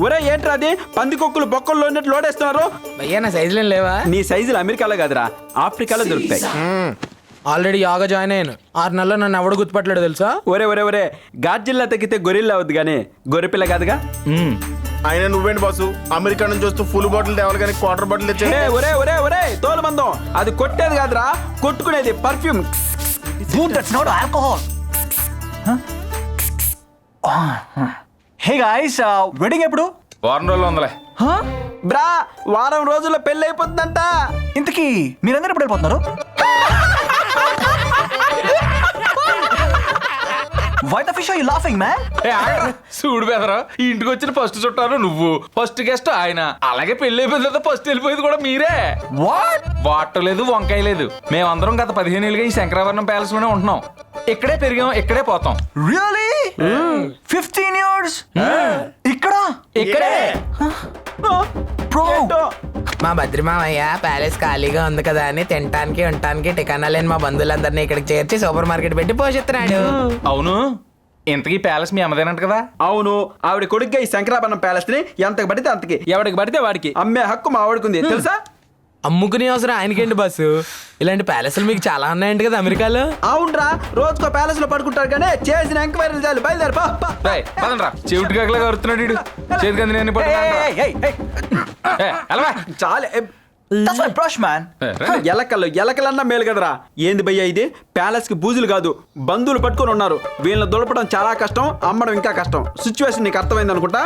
ఒరే ఏంట్రా అది పందికొక్కులు బొక్కల్లో ఉన్నట్టు లోడేస్తున్నారు. భయ్యా నా సైజులేం లేవా? నీ సైజులు అమెరికాలో కాదురా ఆఫ్రికాలో దొరుకుతాయి. ఆల్రెడీ యోగా జాయిన్ అయ్యాను. 6 నెలల్లో నన్ను ఎవడు గుర్తుపట్టలేడు తెలుసా? ఒరే ఒరే ఒరే గాడ్జిల్లా తగ్గితే గొరిల్లా అవుద్ది కానీ గొర్రెపిల్ల కాదుగా. ఆయన నువ్వేంటి బాసు అమెరికా నుంచి వస్తూ ఫుల్ బాటిల్ తేవాలి కానీ క్వార్టర్ బాటిల్ తెచ్చే. ఒరే ఒరే ఒరే తోలు మందం అది కొట్టేది కాదురా కొట్టుకునేది perfume. Dude, that's not alcohol. Huh? Hey guys, wedding ఎప్పుడు? వారం రోజులు ఉందలే. బ్రా వారం రోజుల్లో పెళ్లి అయిపోతుందంట. ఇంతకీ మీరందరూ ఎప్పుడు వెళ్ళిపోతున్నారు? Why the fish are you laughing, man? చూడు బెదరా ఈ ఇంటికి వచ్చిన ఫస్ట్ చుట్టాను నువ్వు, ఫస్ట్ గెస్ట్ ఆయన, అలాగే పెళ్లి అయిపోయిన తర్వాత ఫస్ట్ వెళ్ళిపోయింది కూడా మీరే. What? వాటర్ లేదు వంకాయ లేదు. మేమందరం గత 15 ఏళ్ళుగా ఈ శంకరాభరణం ప్యాలెస్ లోనే ఉంటున్నాం. ఇక్కడే పెరిగాం ఇక్కడే పోతాం. Really? 15 years? ఇక్కడే? Bro. మా బద్రి మామయ్య ప్యాలెస్ ఖాళీగా ఉంది కదా అని తినటానికి ఉండటానికి టికానా లేని మా బంధువులందరినీ ఇక్కడికి చేర్చి సూపర్ మార్కెట్ పెట్టి పోషిస్తున్నాడు. అవును ఇంతకీ ప్యాలెస్ మీ అమ్మదేనంట కదా? అవును ఆవిడ కొడుగ్గా ఈ శంకరాభరణం ప్యాలెస్ ని ఎంతకు పడితే అంతకి ఎవడికి పడితే వాడికి అమ్మే హక్కు మా ఆవిడకుంది తెలుసా. అమ్ముకునే అవసరం ఆయనకేంటి బస్సు? ఇలాంటి ప్యాలెస్లు మీకు చాలా ఉన్నాయంట కదా అమెరికాలో. అవునరా రోజుకో ప్యాలెస్ లో పడుకుంటారు కానీ చేసిన ఎంక్వైరీలు చాలు బయలుదేరు పదండ్రా చెవిటి కాకలాగా వరుతున్నాడు వీడు. చేతికి అంది నేను చాలే. That's my brush, man. ఎలకలన్నా మేలు కదరా. ఏంది భయ్యా ఇది ప్యాలెస్ కి బూజులు కాదు బంధువులు పట్టుకొని ఉన్నారు. వీళ్ళని దులపడం చాలా కష్టం, అమ్మడం ఇంకా కష్టం. సిచ్యువేషన్ నీకు అర్థమైంది అనుకుంటా.